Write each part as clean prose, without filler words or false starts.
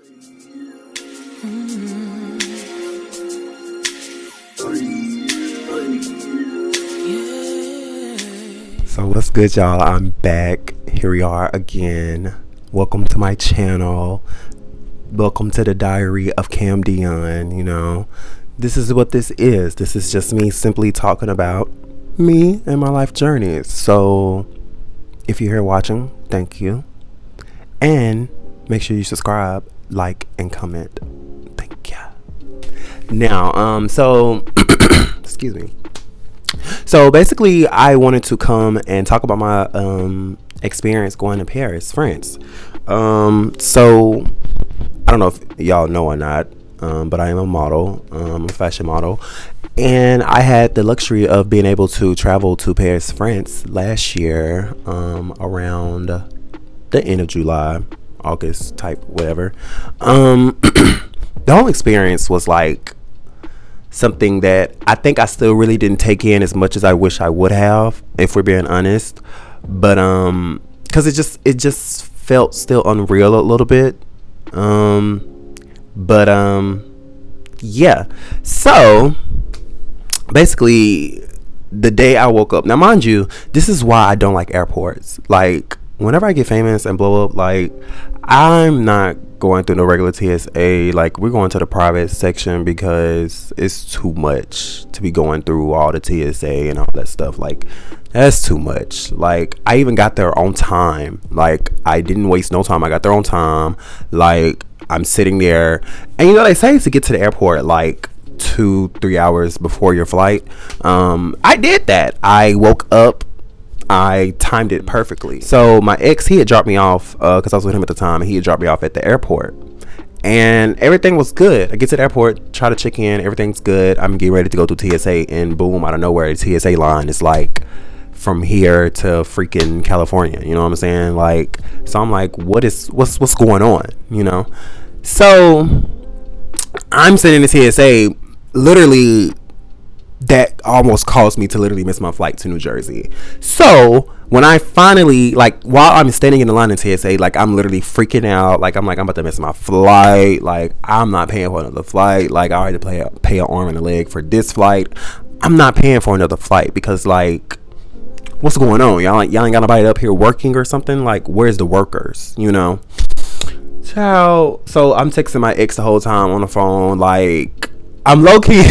So what's good, y'all? I'm back. Here we are again. Welcome to my channel. Welcome to the Diary of Cam Dion. You know, this is what this is. This is just me simply talking about me and my life journeys. So if you're here watching, thank you. And make sure you subscribe, like, and comment. Thank you. Now, excuse me. So basically, I wanted to come and talk about my experience going to Paris, France. So I don't know if y'all know or not, but I am a model, a fashion model, and I had the luxury of being able to travel to Paris, France last year, around the end of July, August type, whatever. The whole experience was like something that I think I still really didn't take in as much as I wish I would have, if we're being honest. But because it just felt still unreal a little bit. Yeah. So basically, the day I woke up. Now, mind you, this is why I don't like airports. Like, whenever I get famous and blow up, like, I'm not going through no regular TSA. Like, we're going to the private section because it's too much to be going through all the TSA and all that stuff. Like, that's too much. Like, I even got there on time. Like, I didn't waste no time. I got there on time. Like, I'm sitting there, and you know, they say to get to the airport like 2-3 hours before your flight. I did that. I woke up, I timed it perfectly. So my ex, he had dropped me off because I was with him at the time, and he had dropped me off at the airport, and everything was good. I get to the airport, try to check in, everything's good. I'm getting ready to go through TSA, and boom, out of nowhere, the TSA line is like from here to freaking California. You know what I'm saying? Like, so I'm like, what's going on? You know? So I'm sitting in the TSA, literally, that almost caused me to literally miss my flight to New Jersey. So when I finally, like, while I'm standing in the line in TSA, like, I'm literally freaking out. Like, I'm about to miss my flight. Like, I'm not paying for another flight. Like, I already pay an arm and a leg for this flight. I'm not paying for another flight because, like, what's going on? Y'all ain't got nobody up here working or something? Like, where's the workers? You know? Ciao. So I'm texting my ex the whole time on the phone. Like, I'm low-key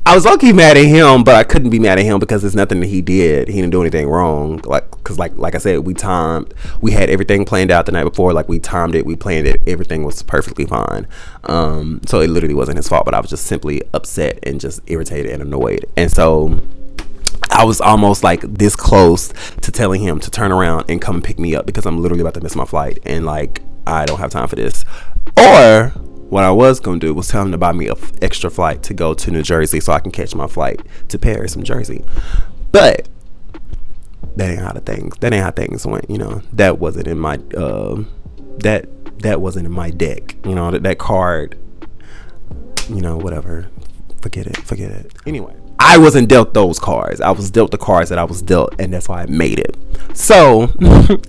I was low-key mad at him, but I couldn't be mad at him because there's nothing that he did. He didn't do anything wrong. Because I said, we had everything planned out the night before. Like, we timed it, we planned it, everything was perfectly fine. So it literally wasn't his fault, but I was just simply upset and just irritated and annoyed. And so I was almost like this close to telling him to turn around and come and pick me up because I'm literally about to miss my flight, and like, I don't have time for this. Or what I was going to do was tell him to buy me an extra flight to go to New Jersey so I can catch my flight to Paris from Jersey. But that ain't how things went, you know. That wasn't in my that wasn't in my deck, you know. That card, you know, whatever. Forget it. Anyway, I wasn't dealt those cards. I was dealt the cards that I was dealt, and that's why I made it. So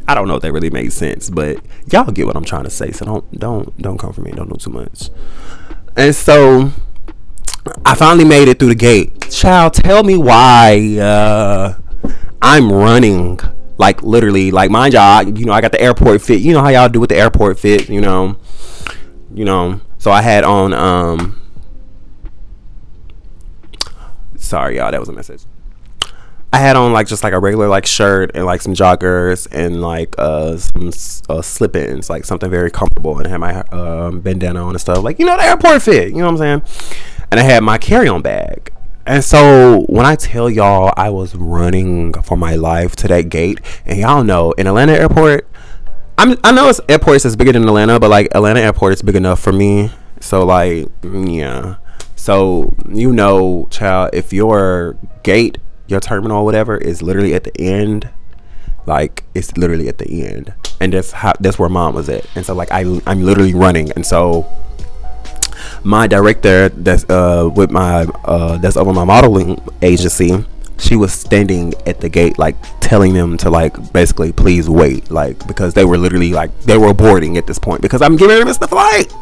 I don't know if that really made sense, but y'all get what I'm trying to say. So don't come for me. Don't know too much. And so I finally made it through the gate. Child, tell me why I'm running. Like, literally, like, mind y'all, you know, I got the airport fit. You know how y'all do with the airport fit, you know. So I had on sorry, y'all, that was a message. I had on like just like a regular like shirt and like some joggers and like some slip-ins, like something very comfortable, and I had my bandana on and stuff, like, you know, the airport fit, you know what I'm saying? And I had my carry-on bag. And so when I tell y'all I was running for my life to that gate, and y'all know in Atlanta airport, I know it's airports that's bigger than Atlanta, but like Atlanta airport is big enough for me. So like, yeah. So, you know, child, if your gate, your terminal or whatever is literally at the end, like, it's literally at the end, and that's where mine was at. And so like I'm literally running, and so my director that's with my that's over my modeling agency, she was standing at the gate, like telling them to like basically please wait, like because they were literally like they were boarding at this point because I'm getting ready to miss the flight,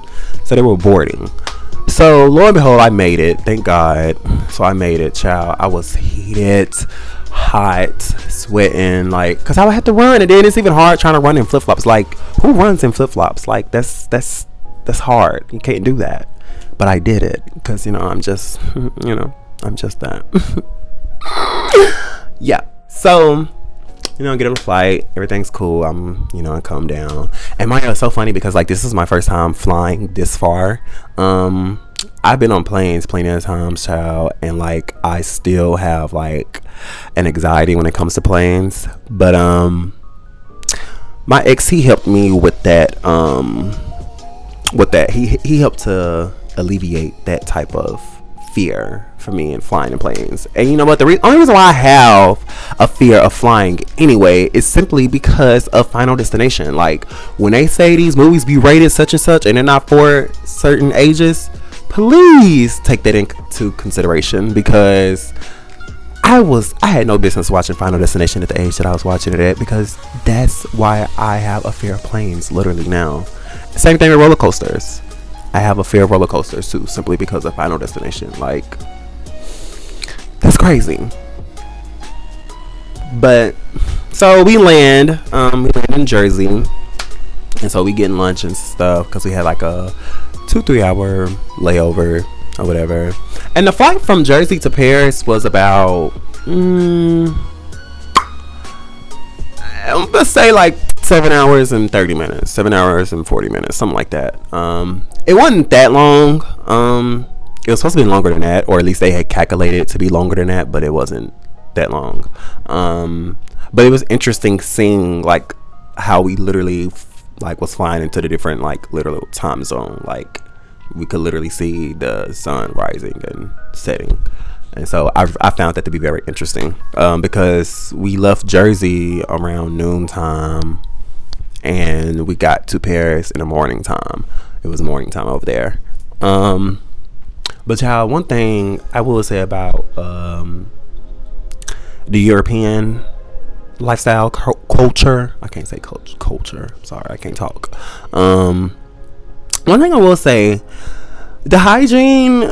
so they were boarding. So lo and behold, I made it, thank God. So I made it, child. I was heated, hot, sweating, like because I had to run, and then it's even hard trying to run in flip-flops. Like who runs in flip-flops? Like that's hard. You can't do that, but I did it because I'm just I'm just that. Yeah. So get on the flight, everything's cool. I come down, and mind you, it's so funny because like this is my first time flying this far. I've been on planes plenty of times, child, and like I still have like an anxiety when it comes to planes. But my ex, he helped me with that. He helped to alleviate that type of fear for me in flying in planes. And you know what, the only reason why I have a fear of flying anyway is simply because of Final Destination. Like when they say these movies be rated such and such and they're not for certain ages, please take that into consideration, because I had no business watching Final Destination at the age that I was watching it at, because that's why I have a fear of planes literally now. Same thing with roller coasters. I have a fear of roller coasters too, simply because of Final Destination. Like, that's crazy. But so we land in Jersey, and so we getting lunch and stuff because we had like a 2-3 hour layover or whatever. And the flight from Jersey to Paris was about let's say like 7 hours and 30 minutes, 7 hours and 40 minutes, something like that. It wasn't that long. It was supposed to be longer than that, or at least they had calculated it to be longer than that, but it wasn't that long. But it was interesting seeing like how we literally like was flying into the different like literal time zone. Like we could literally see the sun rising and setting. And so I found that to be very interesting, because we left Jersey around noontime and we got to Paris in the morning time. It was morning time over there. But child, one thing I will say about the European lifestyle culture, I can't say culture, sorry, I can't talk. One thing I will say, the hygiene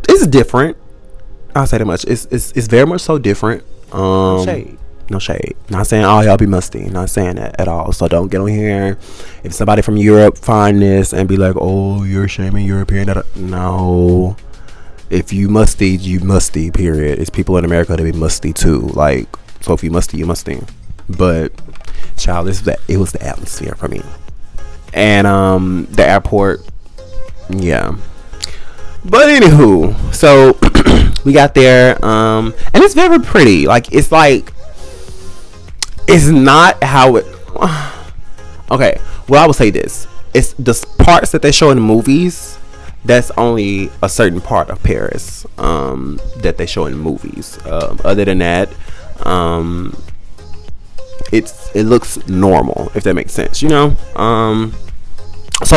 is different. I'll say that much. It's very much so different. No shade. Not saying all y'all be musty. Not saying that at all. So don't get on here if somebody from Europe find this and be like, oh, you're shaming European. No. If you musty, you musty, period. It's people in America that be musty too. Like, so if you musty, you musty. But child, it was the atmosphere for me. And the airport, yeah. But anywho, so we got there, and it's very pretty. Like it's not how it. Okay, well I would say this: it's the parts that they show in the movies. That's only a certain part of Paris that they show in the movies. Other than that, it looks normal, if that makes sense, So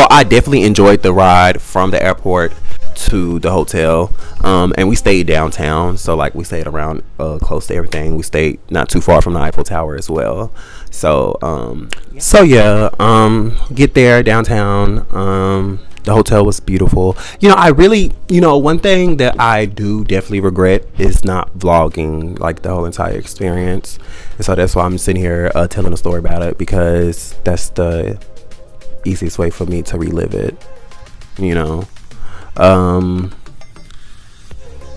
I definitely enjoyed the ride from the airport to the hotel, and we stayed downtown, so like we stayed around close to everything. We stayed not too far from the Eiffel Tower as well. So get there downtown. The hotel was beautiful. I really, one thing that I do definitely regret is not vlogging like the whole entire experience, and so that's why I'm sitting here telling a story about it, because that's the easiest way for me to relive it.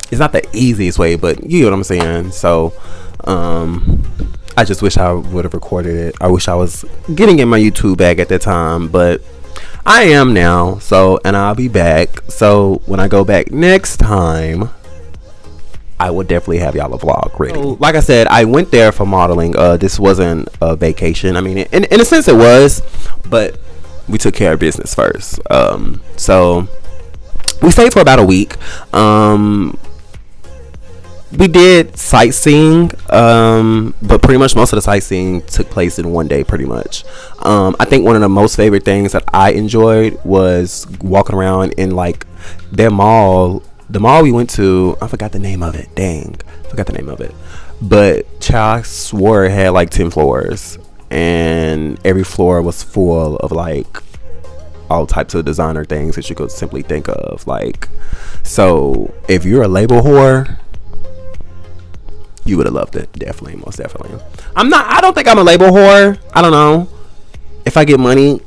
It's not the easiest way, but you know what I'm saying. So I just wish I would have recorded it. I wish I was getting in my YouTube bag at that time, but I am now. So, and I'll be back. So when I go back next time, I will definitely have y'all a vlog ready. So, like I said, I went there for modeling. This wasn't a vacation. I mean, in a sense it was, but we took care of business first. So we stayed for about a week. We did sightseeing, but pretty much most of the sightseeing took place in one day, pretty much. I think one of the most favorite things that I enjoyed was walking around in like their mall. The mall we went to, I forgot the name of it. Dang, forgot the name of it. But child, I swore it had like 10 floors, and every floor was full of like all types of designer things that you could simply think of. Like, so if you're a label whore, you would have loved it. Definitely, most definitely. I don't think I'm a label whore. I don't know. If I get money,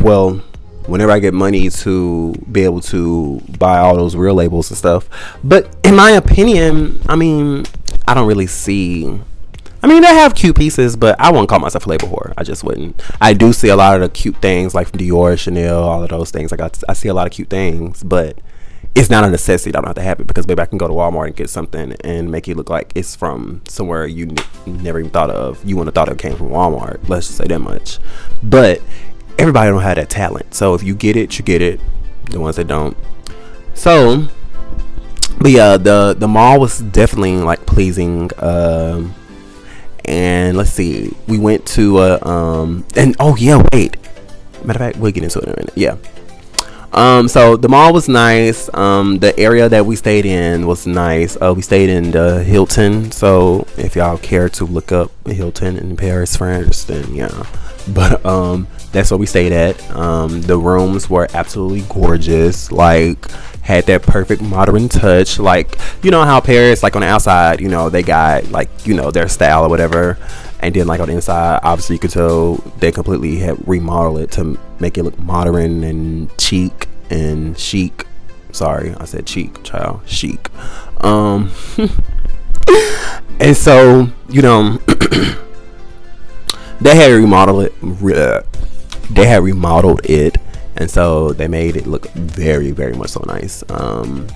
well, whenever I get money to be able to buy all those real labels and stuff. But in my opinion, I mean, I don't really see. I mean, they have cute pieces, but I wouldn't call myself a label whore. I just wouldn't. I do see a lot of the cute things, like from Dior, Chanel, all of those things. I see a lot of cute things, but it's not a necessity. I don't have to have it, because maybe I can go to Walmart and get something and make it look like it's from somewhere you never even thought of. You wouldn't have thought it came from Walmart. Let's just say that much. But everybody don't have that talent. So if you get it, you get it. The ones that don't. So, but yeah, the mall was definitely like pleasing. And let's see, we went to and oh yeah, wait. Matter of fact, we'll get into it in a minute. Yeah. So the mall was nice. The area that we stayed in was nice. We stayed in the Hilton. So if y'all care to look up Hilton in Paris, France, then yeah. But that's where we stayed at. The rooms were absolutely gorgeous. Like, had that perfect modern touch. Like, you know how Paris, like on the outside, you know, they got like, you know, their style or whatever. And then like on the inside, obviously you could tell they completely had remodeled it to make it look modern and chic and chic. Sorry, I said cheek, child, chic. And so, you know, they had remodeled it. And so they made it look very, very much so nice. And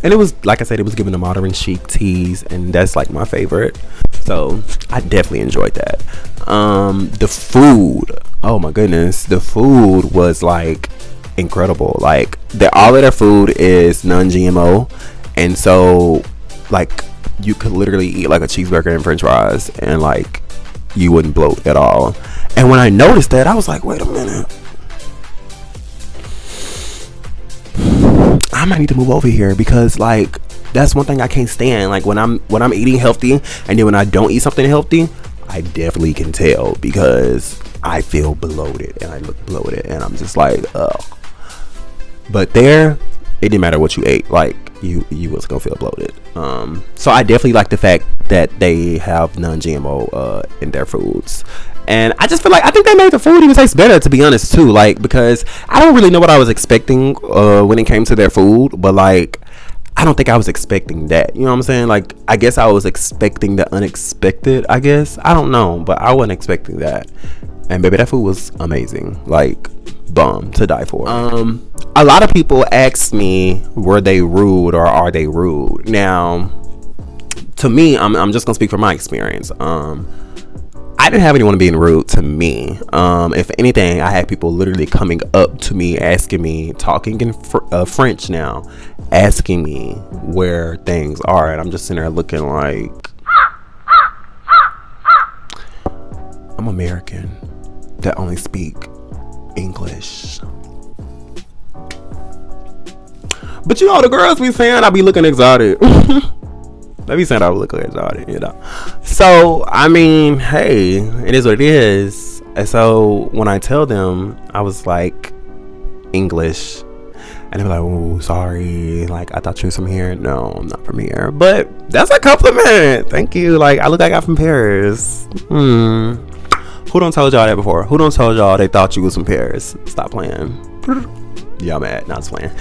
it was, like I said, it was given a modern chic tease, and that's like my favorite. So I definitely enjoyed that. The food, oh my goodness, the food was like incredible. Like, all of their food is non-GMO, and so like you could literally eat like a cheeseburger and french fries and like you wouldn't bloat at all. And when I noticed that, I was like, wait a minute, I might need to move over here, because like that's one thing I can't stand. Like when I'm eating healthy, and then when I don't eat something healthy, I definitely can tell, because I feel bloated and I look bloated, and I'm just like, ugh. But there, it didn't matter what you ate, like you was gonna feel bloated. So I definitely like the fact that they have non-GMO in their foods. And I just feel like, I think they made the food even taste better, to be honest, too. Like, because I don't really know what I was expecting when it came to their food. But, like, I don't think I was expecting that. You know what I'm saying? Like, I guess I was expecting the unexpected, I guess. I don't know. But I wasn't expecting that. And, baby, that food was amazing. Like, bomb to die for. A lot of people asked me, were they rude or are they rude? Now, to me, I'm just going to speak from my experience. I didn't have anyone being rude to me. If anything, I had people literally coming up to me, asking me, talking in French now, asking me where things are. And I'm just sitting there looking like, I'm American that only speak English. But you know, the girls be saying I be looking exotic. They be saying I look exotic, you know. So, I mean, hey, it is what it is. And so, when I tell them, I was like, English. And they're like, oh, sorry. Like, I thought you was from here. No, I'm not from here. But that's a compliment. Thank you. Like, I look like I'm from Paris. Who done told y'all that before? Who done told y'all they thought you was from Paris? Stop playing. Yeah, I'm mad. Not just playing.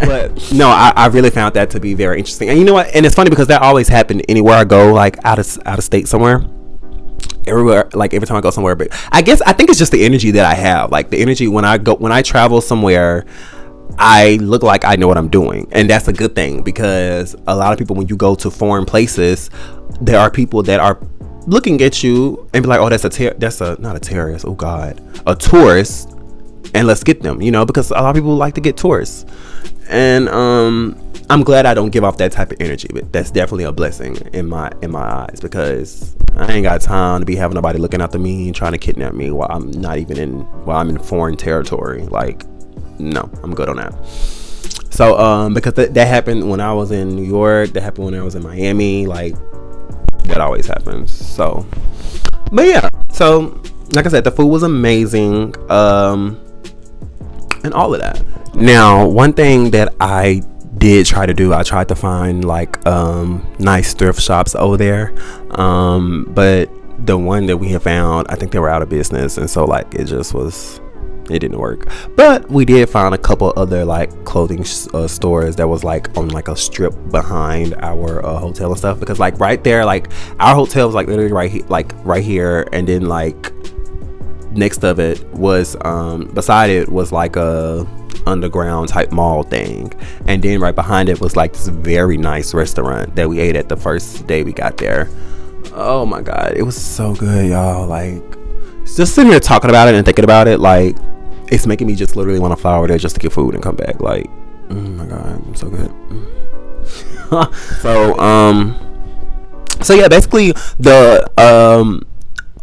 But no, I really found that to be very interesting. And you know what? And it's funny because that always happened anywhere I go, like out of state somewhere. Everywhere, like every time I go somewhere. But I think it's just the energy that I have. Like the energy when I travel somewhere, I look like I know what I'm doing. And that's a good thing, because a lot of people, when you go to foreign places, there are people that are looking at you and be like, oh, that's not a terrorist. Oh God, a tourist. And let's get them, you know, because a lot of people like to get tourists. And I'm glad I don't give off that type of energy, but that's definitely a blessing in my eyes, because I ain't got time to be having nobody looking after me and trying to kidnap me while I'm in foreign territory. Like, no, I'm good on that. So because that happened when I was in New York, that happened when I was in Miami, like that always happens. So but yeah, so like I said, the food was amazing, and all of that. Now, one thing that I did try to do, I tried to find like nice thrift shops over there, but the one that we have found, I think they were out of business, and so like it didn't work. But we did find a couple other like clothing stores that was like on like a strip behind our hotel and stuff, because like right there, like our hotel was like literally right here, and then like next of it was beside it was like a underground type mall thing, and then right behind it was like this very nice restaurant that we ate at the first day we got there. Oh my god, it was so good, y'all. Like just sitting here talking about it and thinking about it, like it's making me just literally want to fly over there just to get food and come back. Like, oh my god, it's so good. So yeah, basically the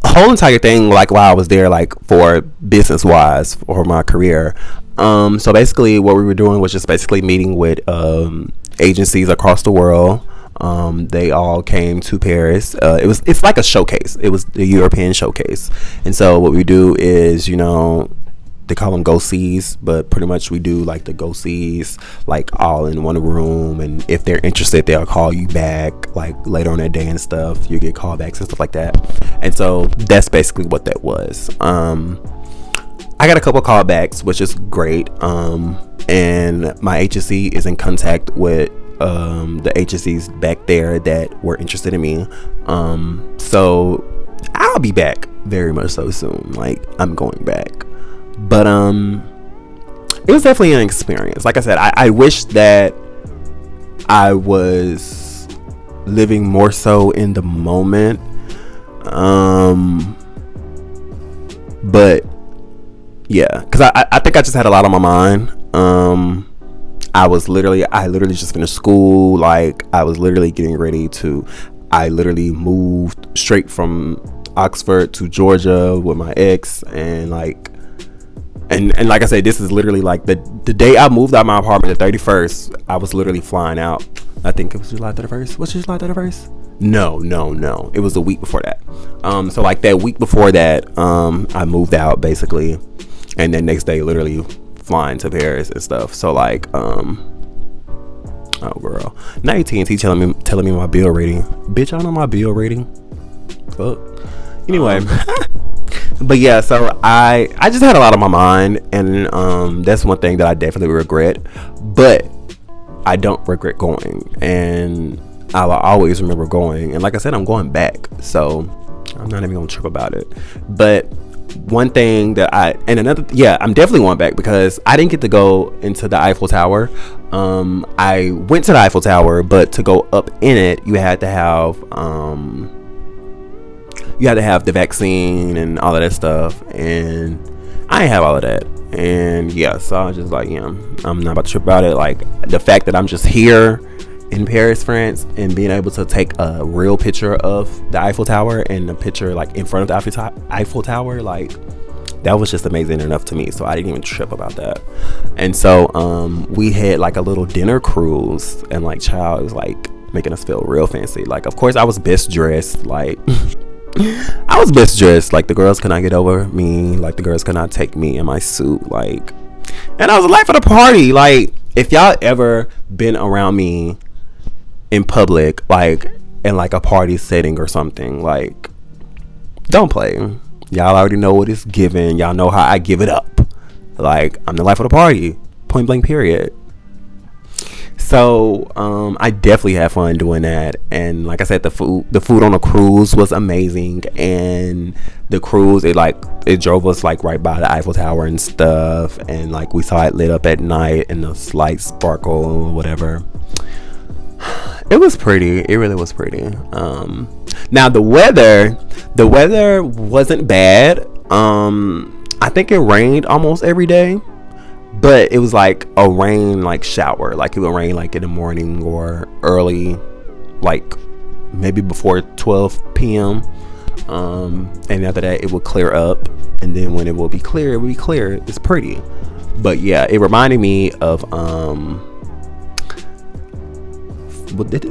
whole entire thing, like while I was there, like for business wise for my career, so basically what we were doing was just basically meeting with agencies across the world. They all came to Paris. It's like a showcase. It was the European showcase, and so what we do is, you know, they call them go-sees, but pretty much we do like the go-sees like all in one room, and if they're interested they'll call you back like later on that day and stuff. You get callbacks and stuff like that, and so that's basically what that was. I got a couple callbacks, which is great, and my agency is in contact with the agencies back there that were interested in me, so I'll be back very much so soon. Like I'm going back. But it was definitely an experience. Like I said, I wish that I was living more so in the moment, but yeah, because I think I just had a lot on my mind. I literally just finished school. Like I was literally getting ready to, I literally moved straight from Oxford to Georgia with my ex, and like and like I said, this is literally like the day I moved out of my apartment, the 31st, I was literally flying out. I think it was July 31st. Was it July 31st? No. It was the week before that. So like that week before that, I moved out basically, and then next day literally flying to Paris and stuff. So like, oh girl, now AT&T telling me my bill rating. Bitch, I don't know my bill rating. Fuck. Anyway. But yeah, so I just had a lot on my mind, and that's one thing that I definitely regret, but I don't regret going, and I'll always remember going. And like I said, I'm going back, so I'm not even gonna trip about it. But one thing that I'm definitely going back because I didn't get to go into the Eiffel Tower. I went to the Eiffel Tower, but to go up in it, you had to have the vaccine and all of that stuff, and I didn't have all of that. And yeah, so I was just like, yeah, I'm not about to trip about it. Like the fact that I'm just here in Paris, France, and being able to take a real picture of the Eiffel Tower and a picture like in front of the Eiffel Tower, like that was just amazing enough to me. So I didn't even trip about that. And so we had like a little dinner cruise, and like child was like making us feel real fancy. Like of course I was best dressed, like I was best dressed. Like the girls could not get over me. Like the girls could not take me in my suit. Like, and I was the life of the party. Like if y'all ever been around me in public, like in like a party setting or something, like don't play. Y'all already know what it's given. Y'all know how I give it up. Like I'm the life of the party. Point blank period. So I definitely had fun doing that, and like I said, the food on the cruise was amazing, and the cruise it drove us like right by the Eiffel Tower and stuff, and like we saw it lit up at night and the slight sparkle or whatever. It was pretty. It really was pretty. Now the weather wasn't bad. I think it rained almost every day. But it was like a rain like shower. Like it would rain like in the morning or early, like maybe before 12 p.m. And after that it would clear up, and then when it will be clear, It's pretty. But yeah, it reminded me of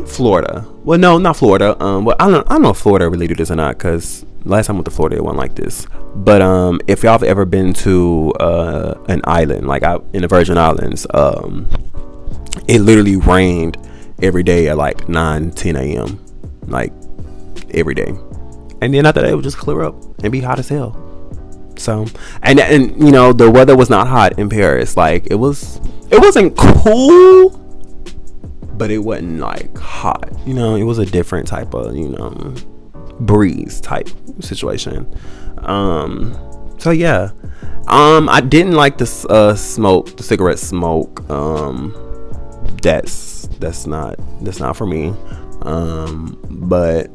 Florida. Well, no, not Florida. Well, I don't know if Florida really do this or not, because last time I went to Florida, it wasn't like this. But if y'all have ever been to an island, like out in the Virgin Islands, it literally rained every day at like 9-10 a.m. like every day, and then after that it would just clear up and be hot as hell. So and you know, the weather was not hot in Paris. Like it wasn't cool, but it wasn't like hot, you know. It was a different type of, you know, breeze type situation. So yeah, I didn't like the cigarette smoke. That's not for me. But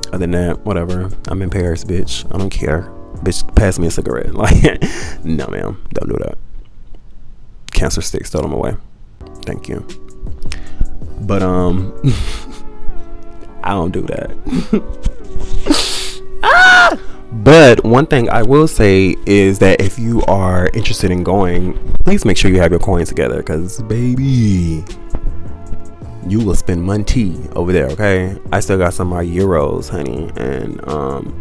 other than that, whatever. I'm in Paris, bitch. I don't care. Bitch, pass me a cigarette. Like, no, ma'am, don't do that. Cancer sticks, throw them away. Thank you. But I don't do that. But one thing I will say is that if you are interested in going, please make sure you have your coins together, because baby, you will spend money over there. Okay, I still got some of my euros, honey, and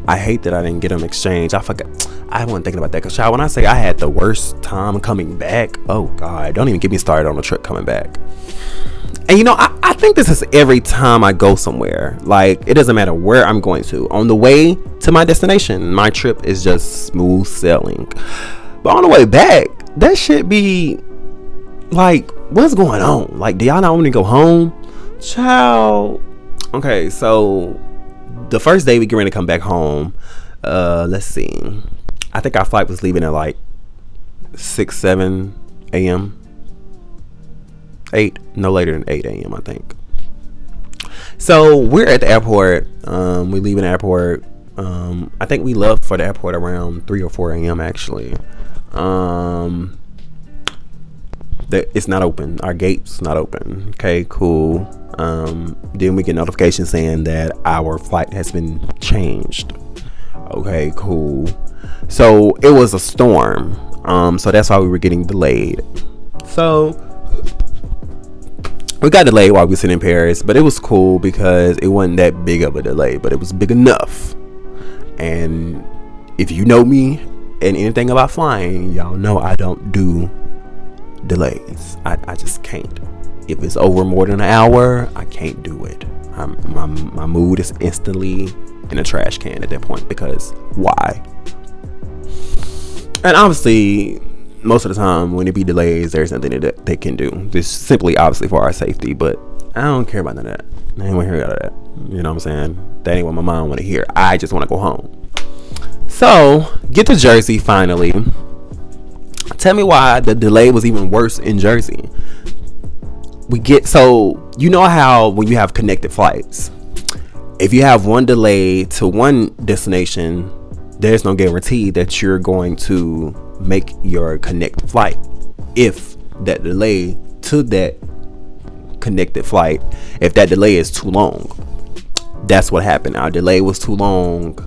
I hate that I didn't get them exchanged. I forgot. I wasn't thinking about that, because when I say I had the worst time coming back, oh god, don't even get me started on the trip coming back. And you know, I think this is every time I go somewhere. Like, it doesn't matter where I'm going to. On the way to my destination, my trip is just smooth sailing. But on the way back, that shit be like, what's going on? Like, do y'all not want to go home? Child. Okay, so the first day we get ready to come back home, let's see. I think our flight was leaving at like 6-7 a.m. 8, no later than 8 a.m. I think. So we're at the airport. We leave in the airport. I think we left for the airport around 3 or 4 a.m. actually. It's not open. Our gate's not open. Okay, cool. Then we get notification saying that our flight has been changed. Okay, cool. So it was a storm. So that's why we were getting delayed. So we got delayed while we were sitting in Paris, but it was cool because it wasn't that big of a delay, but it was big enough. And if you know me and anything about flying, y'all know I don't do delays. I just can't. If it's over more than an hour, I can't do it. My mood is instantly in a trash can at that point, because why? And obviously, most of the time when it be delays, there's nothing that they can do. This simply obviously for our safety, but I don't care about none of that. I ain't want to hear about that. You know what I'm saying? That ain't what my mom want to hear. I just want to go home. So get to Jersey finally. Tell me why the delay was even worse in Jersey. So you know how when you have connected flights, if you have one delay to one destination, there's no guarantee that you're going to make your connected flight. If that delay to that connected flight, if that delay is too long, that's what happened. Our delay was too long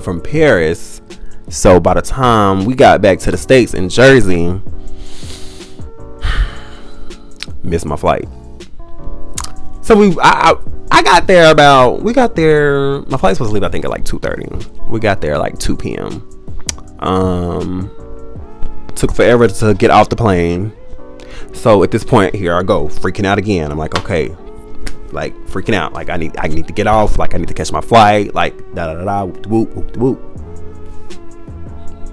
from Paris, so by the time we got back to the States in Jersey, missed my flight. So I got there my flight's supposed to leave I think at like 2:30. We got there at like 2 p.m. Took forever to get off the plane. So at this point, here I go, freaking out again. I'm like, okay, like freaking out. Like I need to get off. Like I need to catch my flight. Like da da da whoop whoop whoop.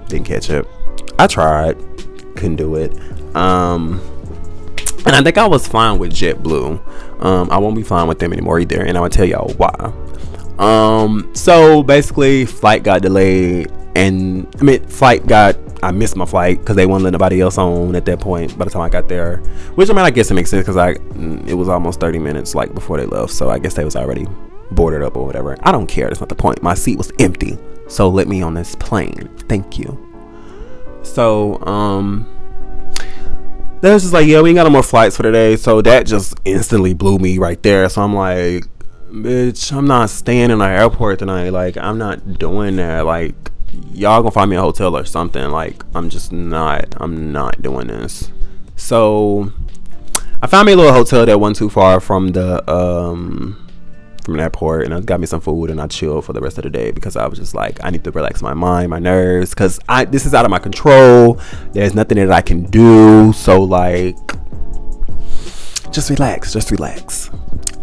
Didn't catch it. I tried, couldn't do it. And I think I was flying with JetBlue. I won't be flying with them anymore either, and I will tell y'all why. So basically, flight got delayed, and I missed my flight because they wouldn't let nobody else on at that point by the time I got there. Which, I mean, I guess it makes sense because it was almost 30 minutes like before they left, so I guess they was already boarded up or whatever. I don't care. That's not the point. My seat was empty, so let me on this plane. Thank you. So they was just like, yeah, we ain't got no more flights for today. So that just instantly blew me right there. So I'm like, bitch, I'm not staying in the airport tonight. Like, I'm not doing that. Like, y'all gonna find me a hotel or something. Like, I'm not doing this. So I found me a little hotel that wasn't too far from the airport, and I got me some food, and I chilled for the rest of the day because I was just like, I need to relax my mind, my nerves, because this is out of my control. There's nothing that I can do, so like, just relax.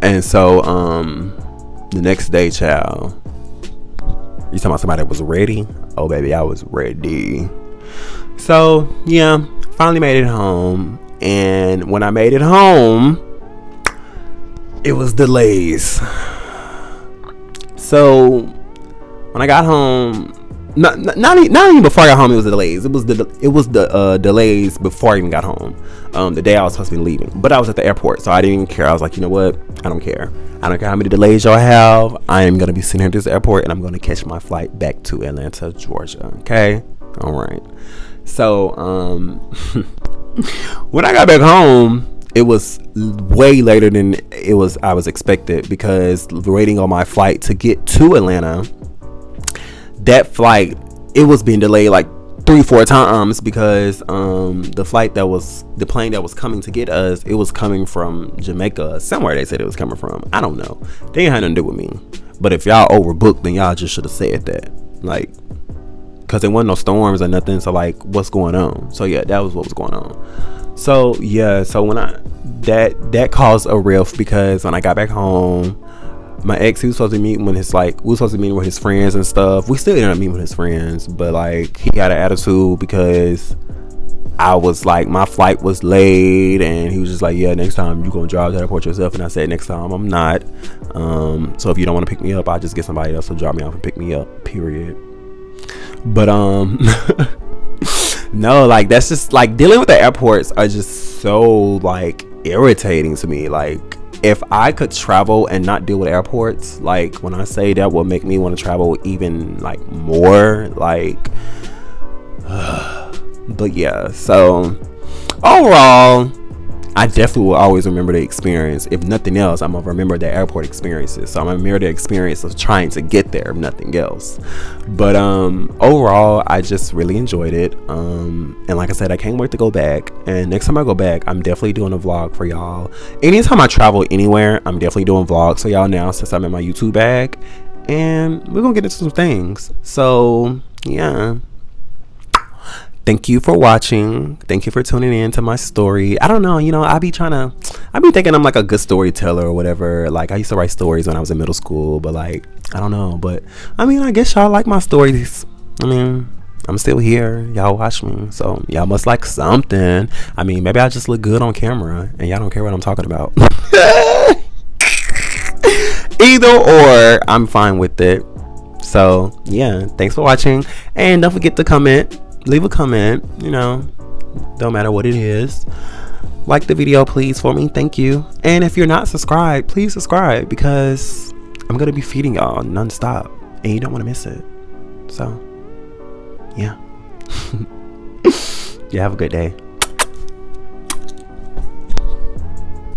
And so the next day, child, you talking about somebody that was ready? Oh baby, I was ready. So yeah, finally made it home, and when I made it home, it was delays. So when I got home, not even before I got home, it was the delays. It was the delays before I even got home. The day I was supposed to be leaving, but I was at the airport, so I didn't even care. I was like, you know what? I don't care. I don't care how many delays y'all have. I am gonna be sitting here at this airport, and I'm gonna catch my flight back to Atlanta, Georgia. Okay, all right. So when I got back home, it was way later than I was expected, because waiting on my flight to get to Atlanta, that flight, it was being delayed like 3-4 times, because the plane that was coming to get us, it was coming from Jamaica, somewhere they said it was coming from. I don't know. They ain't had nothing to do with me. But if y'all overbooked, then y'all just should have said that, like, because there wasn't no storms or nothing. So like, what's going on? So yeah, that was what was going on. So yeah, so when that caused a rift, because when I got back home, my ex, he was supposed to be meeting with his friends and stuff. We still ended up meeting with his friends, but like, he had an attitude because I was like, my flight was late, and he was just like, yeah, next time you gonna drive to the airport yourself. And I said, next time I'm not. So if you don't want to pick me up, I'll just get somebody else to drop me off and pick me up, period. But no, like, that's just like, dealing with the airports are just so like irritating to me. Like, if I could travel and not deal with airports, like, when I say that will make me want to travel even like more, like but yeah, so overall, I definitely will always remember the experience. If nothing else, I'm gonna remember the airport experiences. So I'm gonna remember the experience of trying to get there, if nothing else. But overall, I just really enjoyed it. And like I said, I can't wait to go back. And next time I go back, I'm definitely doing a vlog for y'all. Anytime I travel anywhere, I'm definitely doing vlogs for y'all now, since I'm in my YouTube bag. And we're gonna get into some things. So yeah. Thank you for watching. Thank you for tuning in to my story. I don't know, I be thinking I'm like a good storyteller or whatever. Like, I used to write stories when I was in middle school, but like, I don't know. But I mean, I guess y'all like my stories. I mean, I'm still here. Y'all watch me, so y'all must like something. I mean, maybe I just look good on camera and y'all don't care what I'm talking about. Either or, I'm fine with it. So yeah, thanks for watching, and don't forget to comment. Leave a comment, don't matter what it is. Like the video, please, for me. Thank you. And if you're not subscribed, please subscribe, because I'm gonna be feeding y'all nonstop, and you don't want to miss it. So yeah. You have a good day.